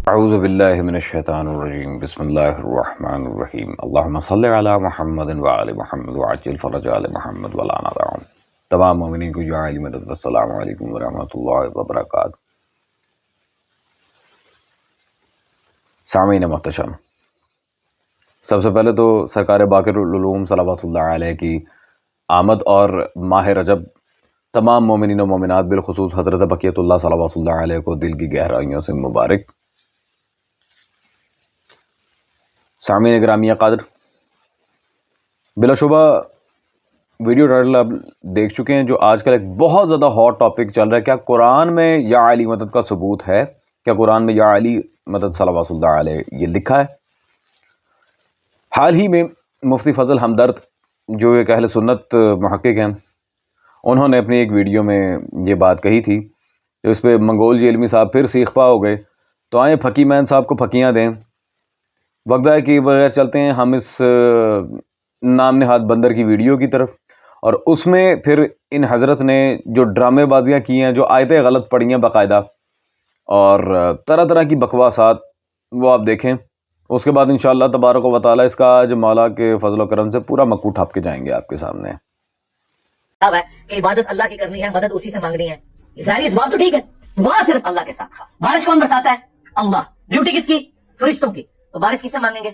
اعوذ باللہ من الشیطان الرجیم بسم اللہ الرحمن الرحیم اللہم صلی علی محمد وعلی محمد وعجل فرج آل محمد ولا ندعهم. تمام مومنین کو جو عالی مدد. والسلام علیکم ورحمۃ اللہ وبرکاتہ. سامعین محتشم، سب سے پہلے تو سرکار باقر العلوم صلوات اللہ علیہ کی آمد اور ماہ رجب تمام مومنین و مومنات بالخصوص حضرت بقیت اللہ صلوات اللہ علیہ کو دل کی گہرائیوں سے مبارک. سامعین گرامی قادر، بلا شبہ ویڈیو ٹائٹل آپ دیکھ چکے ہیں جو آج کل ایک بہت زیادہ ہاٹ ٹاپک چل رہا ہے. کیا قرآن میں یا علی مدد کا ثبوت ہے؟ کیا قرآن میں یا علی مدد صلوات اللہ علیہ یہ لکھا ہے؟ حال ہی میں مفتی فضل ہمدرد جو ایک اہل سنت محقق ہیں، انہوں نے اپنی ایک ویڈیو میں یہ بات کہی تھی. تو اس پہ منگول جی علمی صاحب پھر سیخ پا ہو گئے. تو آئیں پھکی مین صاحب کو پھکیاں دیں. وقت ہے کہ بغیر چلتے ہیں ہم اس نام نہاد بندر کی ویڈیو کی طرف، اور اس میں پھر ان حضرت نے جو ڈرامے بازیاں کی ہیں، جو آیتیں غلط پڑھی ہیں باقاعدہ، اور طرح طرح کی بکواسات، وہ آپ دیکھیں. اس کے بعد انشاءاللہ تبارک و تعالیٰ اس کا آج مولا کے فضل و کرم سے پورا مکو ٹھاپ کے جائیں گے آپ کے سامنے. ہے کہ عبادت اللہ کی کرنی ہے، مدد اسی سے مانگنی ہے. ظاہری اس بات تو ٹھیک ہے، دعا صرف اللہ کے ساتھ خاص. بارش کون برساتا ہے؟ اللہ. ڈیوٹی کس کی؟ فرشتوں کی. تو بارش کس سے مانگیں گے؟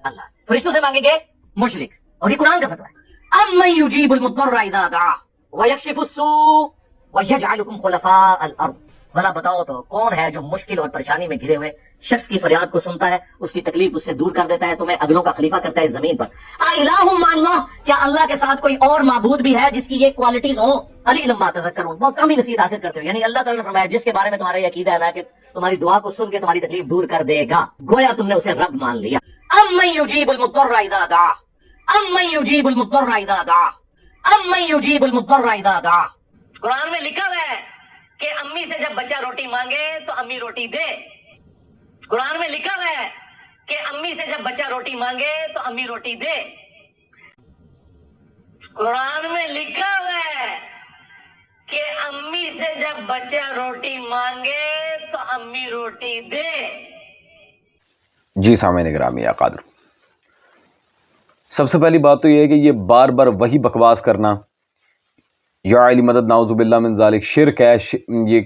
اللہ سے. فرشتوں سے مانگیں گے؟ مشرک. اور یہ قرآن کا فتویٰ ہے. امن یجیب المضطر اذا دعاہ ویکشف السوء ویجعلکم خلفاء الارض. بھلا بتاؤ تو کون ہے جو مشکل اور پریشانی میں گھرے ہوئے شخص کی فریاد کو سنتا ہے، اس کی تکلیف اس سے دور کر دیتا ہے، تمہیں اگلوں کا خلیفہ کرتا ہے اس زمین پر. الہ مع اللہ، کیا اللہ کے ساتھ کوئی اور معبود بھی ہے جس کی یہ کوالٹیز ہوں؟ قلیلا ما تذکرون، بہت کم ہی نصیحت حاصل کرتے ہو. یعنی اللہ تعالیٰ نے فرمایا جس کے بارے میں تمہارا یہ عقیدہ ہے نا کہ تمہاری دعا کو سن کے تمہاری تکلیف دور کر دے گا، گویا تم نے اسے رب مان لیا. امن یجیب المضطر اذا دعاہ امن یجیب المضطر اذا دعاہ امن یجیب المضطر اذا دعاہ. قرآن میں لکھا ہوا ہے کہ امی سے جب بچہ روٹی مانگے تو امی روٹی دے. قرآن میں لکھا ہوا ہے کہ امی سے جب بچہ روٹی مانگے تو امی روٹی دے. قرآن میں لکھا ہوا ہے کہ امی سے جب بچہ روٹی مانگے تو امی روٹی دے. جی سامعین گرامی قادر، سب سے پہلی بات تو یہ ہے کہ یہ بار بار وہی بکواس کرنا یا علی مدد نعوذ باللہ من ذالک شرک ہے. یہ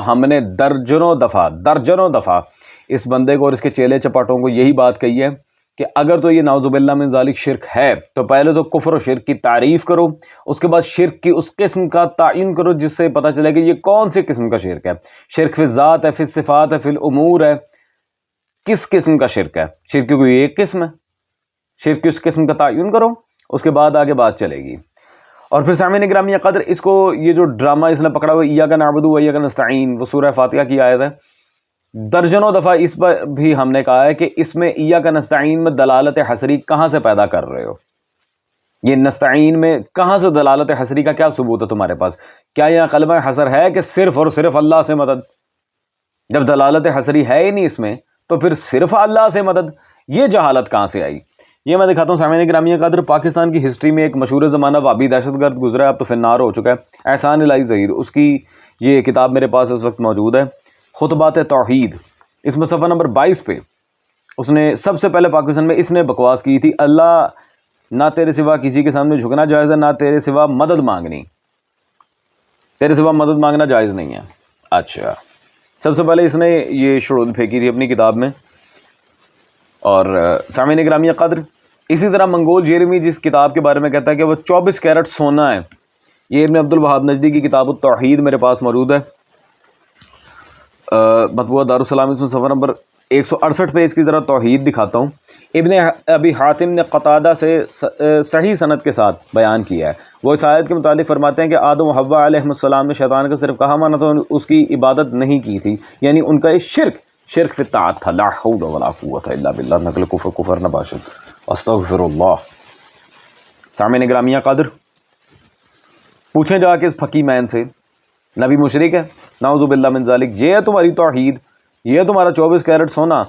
ہم نے درجنوں دفعہ اس بندے کو اور اس کے چیلے چپاٹوں کو یہی بات کہی ہے کہ اگر تو یہ نعوذ باللہ من ذالک شرک ہے تو پہلے تو کفر و شرک کی تعریف کرو، اس کے بعد شرک کی اس قسم کا تعین کرو جس سے پتہ چلے کہ یہ کون سی قسم کا شرک ہے. شرک فی الذات ہے، فی الصفات ہے، فی الامور ہے. کس قسم کا شرک ہے؟ شرک کی کوئی ایک قسم ہے؟ شرک کی اس قسم کا تعین کرو، اس کے بعد آگے بات چلے گی. اور پھر سامعین گرامی قدر، اس کو یہ جو ڈرامہ اس نے پکڑا ہوا ایاک نعبد و ایاک نستعین، وہ سورہ فاتحہ کی آیت ہے، درجنوں دفعہ اس پر بھی ہم نے کہا ہے کہ اس میں ایاک نستعین میں دلالت حصری کہاں سے پیدا کر رہے ہو؟ یہ نستعین میں کہاں سے دلالت حصری کا کیا ثبوت ہے تمہارے پاس؟ کیا یہ کلمہ حصر ہے کہ صرف اور صرف اللہ سے مدد؟ جب دلالت حصری ہے ہی نہیں اس میں تو پھر صرف اللہ سے مدد، یہ جہالت کہاں سے آئی؟ یہ میں دکھاتا ہوں سامعین گرامی قدر. پاکستان کی ہسٹری میں ایک مشہور زمانہ وابی دہشت گرد گزرا ہے، اب تو فنار ہو چکا ہے، احسان الہی ظہیر. اس کی یہ کتاب میرے پاس اس وقت موجود ہے، خطبات توحید. اس میں صفحہ نمبر 22 پہ اس نے سب سے پہلے پاکستان میں اس نے بکواس کی تھی، اللہ نہ تیرے سوا کسی کے سامنے جھکنا جائز ہے، نہ تیرے سوا مدد مانگنی، تیرے سوا مدد مانگنا جائز نہیں ہے. اچھا، سب سے پہلے اس نے یہ شڑول پھینکی تھی اپنی کتاب میں. اور سامعین گرامی قدر، اسی طرح منگول جیرمی جس کتاب کے بارے میں کہتا ہے کہ وہ 24 کیرٹ سونا ہے، یہ ابن عبد الوہاب نجدی کی کتاب التوحید میرے پاس موجود ہے، مطبوعہ دارالسلام. اس میں صفحہ نمبر 168 پہ اس کی ذرا توحید دکھاتا ہوں. ابن ابی حاتم نے قتادہ سے صحیح سند کے ساتھ بیان کیا ہے. وہ اس آیت کے متعلق فرماتے ہیں کہ آدم و حوا علیہ السلام نے شیطان کا صرف کہا مانا تو اس کی عبادت نہیں کی تھی، یعنی ان کا یہ شرک فی الطاعت تھا. لا حول ولا قوت الا باللہ، نقل کفر نہ باشد، استغفر اللہ. سامعین گرامی قادر، پوچھیں جا کے اس پھکی مین سے، نبی مشرک ہے نعوذ باللہ من ذالک، یہ ہے تمہاری توحید، یہ ہے تمہارا 24 کیرٹ سونا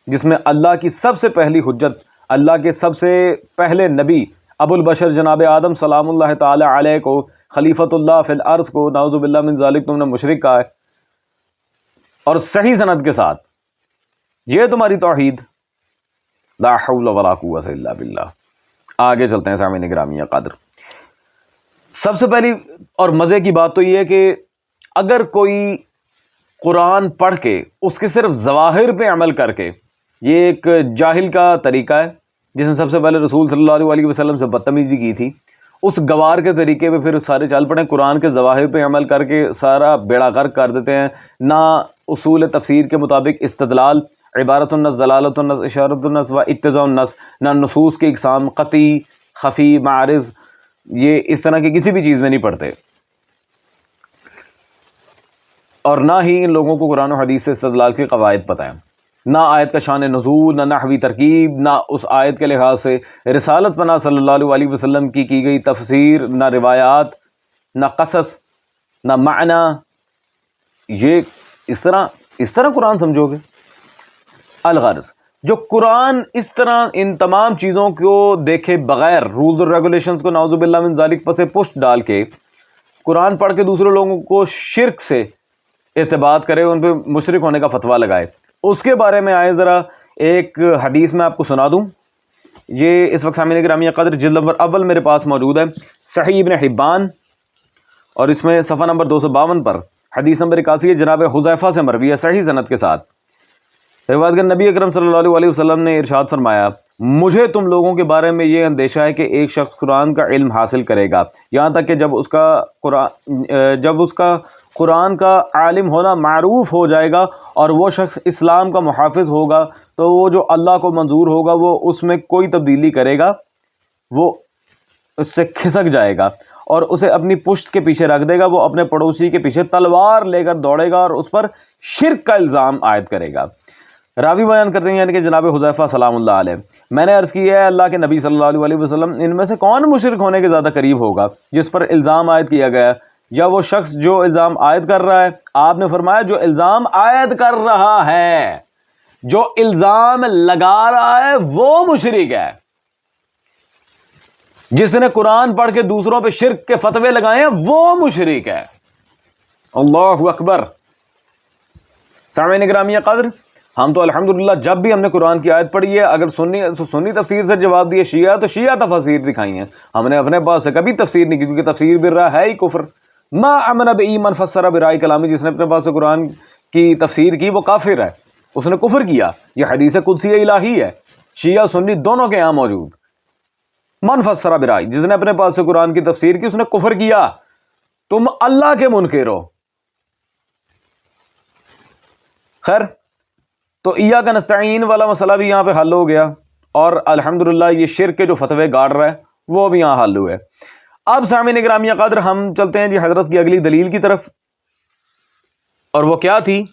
جس میں اللہ کی سب سے پہلی حجت، اللہ کے سب سے پہلے نبی ابو البشر جناب آدم سلام اللہ تعالی علیہ کو، خلیفۃ اللہ فی الارض کو نعوذ باللہ من ذالک تم نے مشرک کہا ہے. اور صحیح سند کے ساتھ یہ تمہاری توحید، لا حول ولا قوت الا باللہ۔ آگے چلتے ہیں سامعین گرامی قدر۔ سب سے پہلی اور مزے کی بات تو یہ ہے کہ اگر کوئی قرآن پڑھ کے اس کے صرف ظواہر پہ عمل کر کے، یہ ایک جاہل کا طریقہ ہے جس نے سب سے پہلے رسول صلی اللہ علیہ وسلم سے بدتمیزی کی تھی، اس گوار کے طریقے پہ پھر سارے چل پڑے، قرآن کے ظواہر پہ عمل کر کے سارا بیڑا غرق کر دیتے ہیں۔ نہ اصول تفسیر کے مطابق استدلال، عبارت النص، دلالت النص، اشارت النص و اقتضاء النص، نہ نصوص کی اقسام قطعی، خفی، معرض، یہ اس طرح کی کسی بھی چیز میں نہیں پڑھتے، اور نہ ہی ان لوگوں کو قرآن و حدیث سے استدلال کے قواعد پتہ ہیں، نہ آیت کا شان نزول، نہ نحوی ترکیب، نہ اس آیت کے لحاظ سے رسالت پناہ صلی اللہ علیہ وسلم کی گئی تفسیر، نہ روایات، نہ قصص، نہ معنی۔ یہ اس طرح قرآن سمجھو گے؟ الغرض جو قرآن اس طرح ان تمام چیزوں کو دیکھے بغیر، رولز اور ریگولیشنز کو نعوذ باللہ من ذالک پسے پشت ڈال کے قرآن پڑھ کے دوسرے لوگوں کو شرک سے اعتباط کرے، ان پہ مشرک ہونے کا فتویٰ لگائے، اس کے بارے میں آئے ذرا ایک حدیث میں آپ کو سنا دوں۔ یہ اس وقت سامعین گرامی قدر جلد نمبر اول میرے پاس موجود ہے، صحیح ابن حبان، اور اس میں صفحہ نمبر 252 پر حدیث نمبر 81 ہے، جناب حذیفہ سے مروی ہے صحیح سند کے ساتھ۔ روایت کہ نبی اکرم صلی اللہ علیہ وسلم نے ارشاد فرمایا، مجھے تم لوگوں کے بارے میں یہ اندیشہ ہے کہ ایک شخص قرآن کا علم حاصل کرے گا یہاں تک کہ جب اس کا قرآن کا عالم ہونا معروف ہو جائے گا اور وہ شخص اسلام کا محافظ ہوگا تو وہ جو اللہ کو منظور ہوگا وہ اس میں کوئی تبدیلی کرے گا، وہ اس سے کھسک جائے گا اور اسے اپنی پشت کے پیچھے رکھ دے گا، وہ اپنے پڑوسی کے پیچھے تلوار لے کر دوڑے گا اور اس پر شرک کا الزام عائد کرے گا۔ راوی بیان کرتے ہیں یعنی کہ جناب حذیفہ سلام اللہ علیہ، میں نے عرض کی ہے اللہ کے نبی صلی اللہ علیہ وسلم، ان میں سے کون مشرک ہونے کے زیادہ قریب ہوگا جس پر الزام عائد کیا گیا، یا وہ شخص جو الزام عائد کر رہا ہے؟ آپ نے فرمایا جو الزام عائد کر رہا ہے، جو الزام لگا رہا ہے وہ مشرک ہے، جس نے قرآن پڑھ کے دوسروں پہ شرک کے فتوے لگائے ہیں وہ مشرک ہے۔ اللہ اکبر۔ سامعین گرامی قدر، ہم تو الحمدللہ جب بھی ہم نے قرآن کی آیت پڑھی ہے، اگر سنی تفسیر سے جواب دیے شیعہ تو شیعہ تفسیر دکھائی ہیں، ہم نے اپنے پاس سے کبھی تفسیر نہیں کی، کیونکہ تفسیر بھی رہا ہے ہی کفر۔ ما امن بی من فسر برائے کلامی، جس نے اپنے پاس سے قرآن کی تفسیر کی وہ کافر ہے، اس نے کفر کیا۔ یہ حدیث قدسی الہی ہے، شیعہ سنی دونوں کے یہاں موجود۔ من فسر برائے، جس نے اپنے پاس سے قرآن کی تفسیر کی اس نے کفر کیا، تم اللہ کے منکر ہو۔ خیر، تو ایاک نستعین والا مسئلہ بھی یہاں پہ حل ہو گیا، اور الحمدللہ یہ شرک کے جو فتوے گاڑ رہا ہے وہ بھی یہاں حل ہوئے۔ اب سامعین گرامی قدر ہم چلتے ہیں جی حضرت کی اگلی دلیل کی طرف، اور وہ کیا تھی؟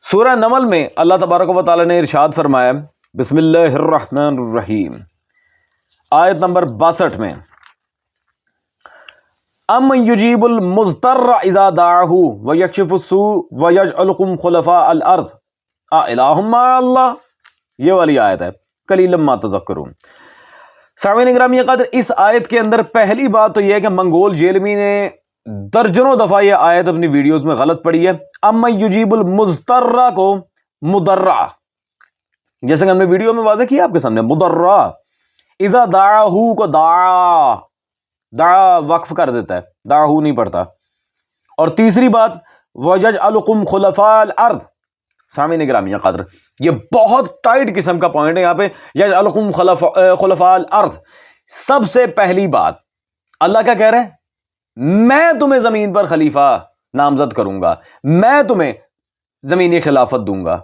سورہ نمل میں اللہ تبارک و تعالی نے ارشاد فرمایا، بسم اللہ الرحمن الرحیم، آیت نمبر 62 میں، امن یجیب المضطر اذا دعاہ ویکشف السوء ویجعلکم خلفاء الارض الہ مع اللہ، یہ والی آیت ہے، قلیلا ما تذکرون۔ سامعین گرامی قدر، اس آیت کے اندر پہلی بات تو یہ ہے کہ منگول جیلمی نے درجنوں دفعہ یہ آیت اپنی ویڈیوز میں غلط پڑھی ہے۔ امن یجیب المضطر کو مضرع، جیسے کہ ہم نے ویڈیو میں واضح کیا آپ کے سامنے، مضرع، اذا دعاہ کو دعا وقف کر دیتا ہے، دعاہو نہیں پڑھتا۔ اور تیسری بات وَيَجْعَلُكُمْ خُلَفَاءَ الْأَرْضِ، سامعین گرامی قدر یہ بہت ٹائٹ قسم کا پوائنٹ ہے یہاں پہ، یجعلکم خلفاء الارض۔ سب سے پہلی بات اللہ کیا کہہ رہے ہیں؟ میں تمہیں زمین پر خلیفہ نامزد کروں گا، میں تمہیں زمینی خلافت دوں گا۔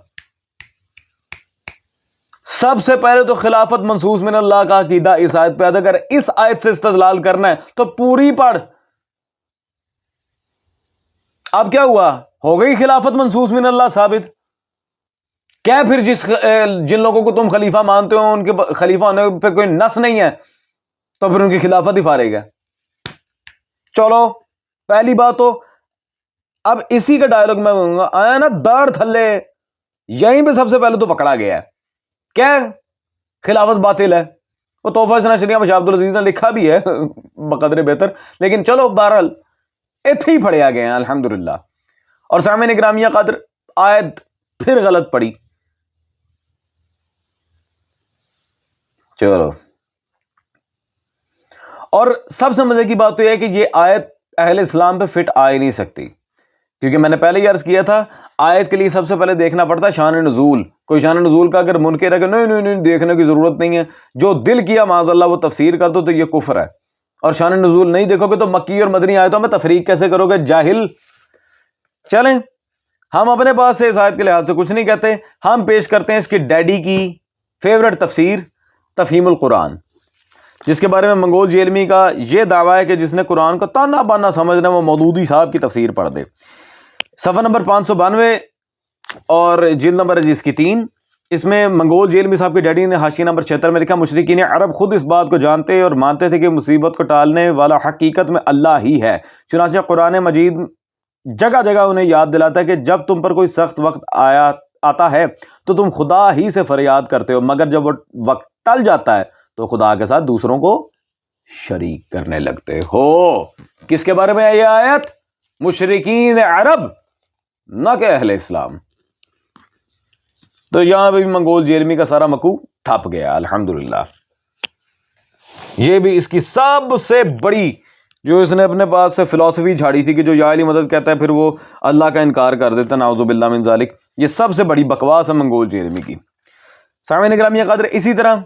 سب سے پہلے تو خلافت منصوص من اللہ کا عقیدہ اس آیت پہ، اگر اس آیت سے استدلال کرنا ہے تو پوری پڑھ۔ اب کیا ہوا؟ ہو گئی خلافت منصوص من اللہ ثابت۔ کیا پھر جن لوگوں کو تم خلیفہ مانتے ہو ان کے خلیفہ ہونے پہ کوئی نص نہیں ہے تو پھر ان کی خلافت ہی فارغ ہے؟ چلو پہلی بات تو اب اسی کا ڈائلاگ میں بولوں گا، آیا نا داڑ تھلے، یہیں پہ سب سے پہلے تو پکڑا گیا ہے۔ کیا خلافت باطل ہے؟ وہ تحفہ سنا شریعہ میں شاہ عبد العزیز نے لکھا بھی ہے بقدر بہتر، لیکن چلو بہرحال ایتھے ہی پڑھیا گیا ہیں الحمدللہ۔ اور سامعین گرامی قدر آیت پھر غلط پڑھی، چلو، اور سب سے مزے کی بات تو یہ ہے کہ یہ آیت اہل اسلام پہ فٹ آ ہی نہیں سکتی، کیونکہ میں نے پہلے ہی عرض کیا تھا آیت کے لیے سب سے پہلے دیکھنا پڑتا ہے شان نزول. کوئی شان نزول کا اگر منکر ہے کہ نہیں دیکھنے کی ضرورت نہیں ہے، جو دل کیا معاذ اللہ وہ تفسیر کر دو تو یہ کفر ہے. اور شان نزول نہیں دیکھو گے تو مکی اور مدنی آیتوں میں تفریق کیسے کرو گے جاہل. چلیں، ہم اپنے پاس سے اس آیت کے لحاظ سے کچھ نہیں کہتے، ہم پیش کرتے ہیں اس کی ڈیڈی کی فیورٹ تفسیر تفہیم القرآن، جس کے بارے میں منگول جیلمی کا یہ دعویٰ ہے کہ جس نے قرآن کو تانا بانا سمجھنا وہ مودودی صاحب کی تفسیر پڑھ دے. صفحہ نمبر 592 اور جلد نمبر ہے جس کی 3، اس میں منگول جیلمی صاحب کے ڈیڈی نے حاشیہ نمبر 76 میں لکھا مشرکین عرب خود اس بات کو جانتے اور مانتے تھے کہ مصیبت کو ٹالنے والا حقیقت میں اللہ ہی ہے، چنانچہ قرآن مجید جگہ جگہ انہیں یاد دلاتا ہے کہ جب تم پر کوئی سخت وقت آتا ہے تو تم خدا ہی سے فریاد کرتے ہو، مگر جب وہ وقت ٹل جاتا ہے تو خدا کے ساتھ دوسروں کو شریک کرنے لگتے ہو. کس کے بارے میں ہے یہ آیت؟ مشرکین عرب، نہ کہ اہل اسلام. تو یہاں پہ بھی منگول جیلمی کا سارا مکو تھپ گیا الحمدللہ. یہ بھی اس کی سب سے بڑی جو اس نے اپنے پاس سے فلسفی جھاڑی تھی کہ جو یا علی مدد کہتا ہے پھر وہ اللہ کا انکار کر دیتا ہے، نعوذ باللہ من ذالک. یہ سب سے بڑی بکواس ہے منگول جیلمی کی. سامعین گرامی قدر، اسی طرح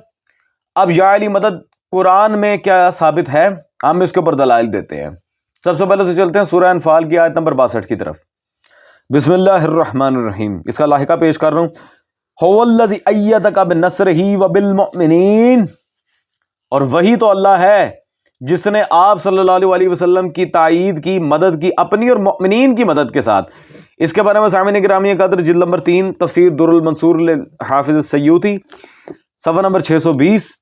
اب یا علی مدد قرآن میں کیا ثابت ہے، ہم اس کے اوپر دلائل دیتے ہیں. سب سے پہلے تو چلتے ہیں سورہ انفال کی آیت نمبر 62 کی طرف. بسم اللہ الرحمن الرحیم، اس کا لاحقہ پیش کر رہا ہوں. هو الذی ایدک بنصرہ وبالمؤمنین، اور وہی تو اللہ ہے جس نے آپ صلی اللہ علیہ وسلم کی تائید کی، مدد کی اپنی اور مؤمنین کی مدد کے ساتھ. اس کے بارے میں سامعین گرامی قدر جلد نمبر 3 تفسیر در المنصور حافظ السیوطی صفحہ نمبر 620،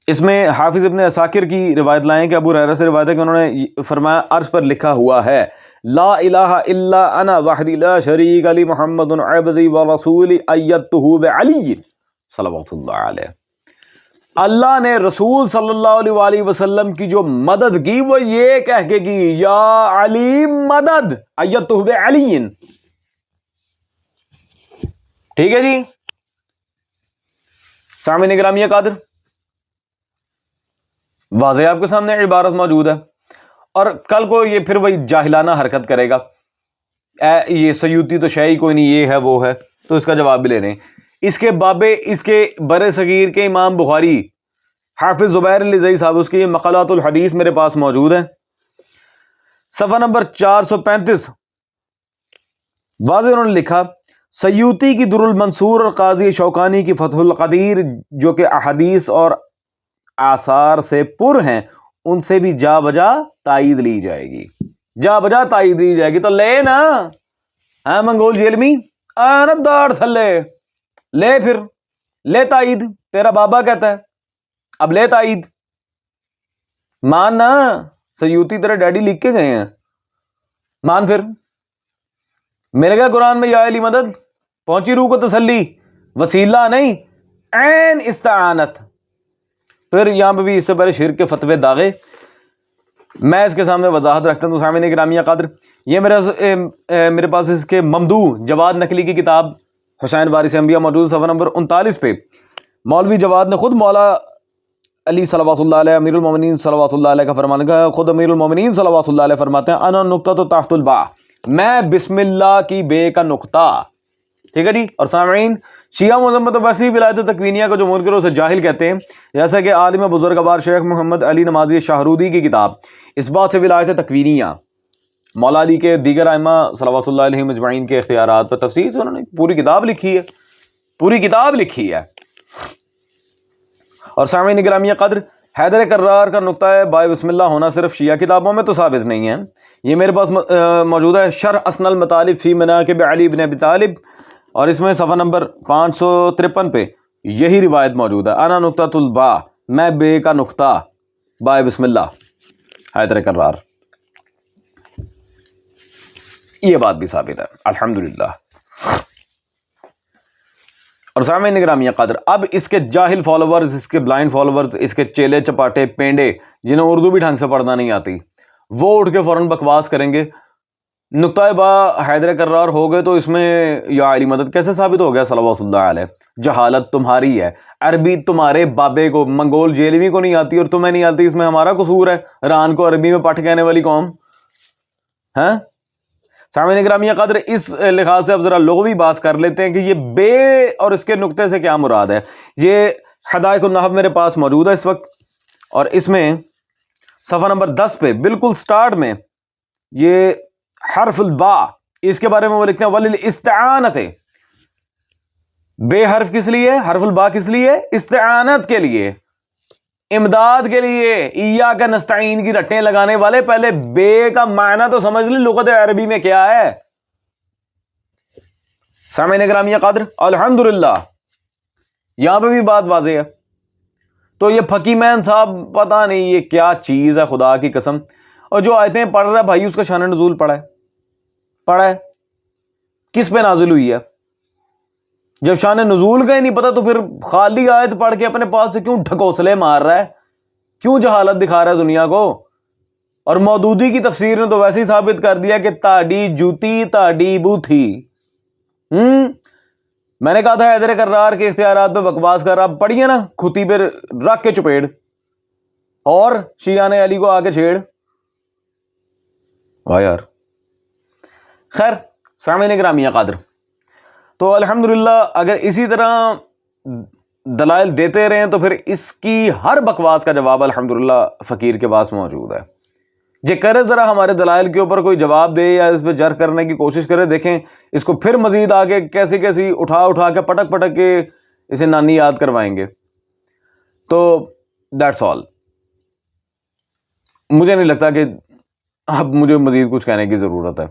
اس میں حافظ ابن عساکر کی روایت لائیں کہ ابو ہریرہ سے روایت ہے کہ انہوں نے فرمایا عرش پر لکھا ہوا ہے لا الہ الا انا وحدی لا شریک لی محمد عبدی ورسولی ایدتہ بعلی صلوات اللہ علیہ. اللہ نے رسول صلی اللہ علیہ وآلہ وسلم کی جو مدد کی وہ یہ کہہ کے کی یا علی مدد ایدتہ بعلی. ٹھیک ہے جی سامعین گرامی قادر، واضح آپ کے سامنے عبارت موجود ہے. اور کل کو یہ پھر وہی جاہلانہ حرکت کرے گا، یہ سیوطی تو شیعی کوئی نہیں، یہ ہے وہ ہے، تو اس کا جواب بھی لے لیں. اس کے بابے اس کے بر صغیر کے امام بخاری حافظ زبیر الزئی صاحب، اس کی مقالات الحدیث میرے پاس موجود ہیں. صفحہ نمبر 435 واضح انہوں نے لکھا سیوطی کی در المنصور اور قاضی شوکانی کی فتح القدیر جو کہ احادیث اور آثار سے پر ہیں ان سے بھی جا بجا تائید لی جائے گی. جا بجا تائید لی جائے گی تو لے نا، ہاں منگول جیلمی آنا داڑ تھلے لے، پھر لے تائید، تیرا بابا کہتا ہے اب لے تائید، مان نا. سیوطی تیرے ڈیڈی لکھ کے گئے ہیں، مان. پھر مل گیا قرآن میں یا علی مدد، پہنچی روح کو تسلی، وسیلہ نہیں عین استعانت. پھر یہاں پہ بھی اس سے پہلے شرک کے فتوے داغے میں اس کے سامنے وضاحت رکھتا ہوں. تو سامعین گرامی قدر، یہ میرے پاس اس کے ممدوح جواد نقلی کی کتاب حسین وارث انبیاء موجود صفحہ نمبر 39 پہ مولوی جواد نے خود مولا علی صلوات اللہ علیہ امیر المومنین صلوات اللہ علیہ کا فرمان کا، خود امیر المومنین صلوات اللہ علیہ فرماتے ہیں انا نقطہ تو تحت الباء، میں بسم اللہ کی بے کا نقطہ. ٹھیک ہے جی. اور سامعین شیعہ مذمت ویسی ولایت تکوینیہ کو جو منکروں سے جاہل کہتے ہیں، جیسا کہ عالم بزرگوار شیخ محمد علی نمازی شاہرودی کی کتاب اس بات سے ولایت تکوینیہ مولا علی کے دیگر ائمہ صلوات اللہ علیہ مجمعین کے اختیارات پر تفصیل سے انہوں نے پوری کتاب لکھی ہے، پوری کتاب لکھی ہے. اور سامعین گرامی قدر، حیدر کرار کا نقطہ ہے بائے بسم اللہ ہونا صرف شیعہ کتابوں میں تو ثابت نہیں ہے. یہ میرے پاس موجود ہے شرح اسن المطالب فی مناقب علی بن ابی طالب، اور اس میں صفحہ نمبر 553 پہ یہی روایت موجود ہے انا نقطۃ الباء، میں بے کا نقطہ بائے بسم اللہ حیدر کرار. یہ بات بھی ثابت ہے الحمدللہ. اور سامعین گرامی قدر، اب اس کے جاہل فالوورز، اس کے بلائنڈ فالوورز، اس کے چیلے چپاٹے پینڈے جنہیں اردو بھی ڈھنگ سے پڑھنا نہیں آتی، وہ اٹھ کے فوراً بکواس کریں گے نقطۂ با حیدر کرار ہو گئے تو اس میں یا علی مدد کیسے ثابت ہو گیا صلوات اللہ علیہ؟ جہالت تمہاری ہے، عربی تمہارے بابے کو منگول جیلوی کو نہیں آتی اور تمہیں نہیں آتی، اس میں ہمارا قصور ہے؟ ران کو عربی میں پٹھ کہنے والی قوم ہیں۔ سامعین گرامی قدر، اس لحاظ سے اب ذرا لغوی بات کر لیتے ہیں کہ یہ بے اور اس کے نقطے سے کیا مراد ہے۔ یہ حدائق النحو میرے پاس موجود ہے اس وقت، اور اس میں صفحہ نمبر 10 پہ بالکل سٹارٹ میں یہ حرف البا، اس کے بارے میں وہ لکھتے ہیں وَلِلْإِسْتِعَانَةِ، بے حرف کس لیے، حرف البا کس لیے؟ استعانت کے لیے، امداد کے لیے۔ ایاک نستعین کی رٹیں لگانے والے پہلے بے کا معنی تو سمجھ لیں لغت عربی میں کیا ہے۔ سامعین گرامی قدر، الحمدللہ یہاں پہ بھی بات واضح ہے۔ تو یہ فقیمین صاحب پتہ نہیں یہ کیا چیز ہے خدا کی قسم، اور جو آیتیں پڑھ رہا ہے بھائی اس کا شان نزول پڑھا ہے کس پہ نازل ہوئی ہے؟ جب شان نزول کا ہی نہیں پتا تو پھر خالی آیت پڑھ کے اپنے پاس سے کیوں ڈھکوسلے مار رہا ہے، کیوں جہالت دکھا رہا ہے دنیا کو؟ اور مودودی کی تفسیر نے تو ویسے ہی ثابت کر دیا کہ تاڑی جوتی تاڑی بوتھی۔ میں نے کہا تھا حیدر کرار کے اختیارات پہ بکواس کر رہا، پڑھیے نا کھتی پہ رکھ کے چپیڑ، اور شیعہ نے علی کو آ کے چھیڑ۔ واہ یار، خیر سامعین گرامی قدر، تو الحمدللہ اگر اسی طرح دلائل دیتے رہیں تو پھر اس کی ہر بکواس کا جواب الحمدللہ فقیر کے پاس موجود ہے۔ یہ کرے ذرا ہمارے دلائل کے اوپر کوئی جواب دے یا اس پہ جر کرنے کی کوشش کرے، دیکھیں اس کو پھر مزید آگے کیسی کیسی اٹھا کے پٹک کے اسے نانی یاد کروائیں گے۔ تو دیٹس آل، مجھے نہیں لگتا کہ اب مجھے مزید کچھ کہنے کی ضرورت ہے۔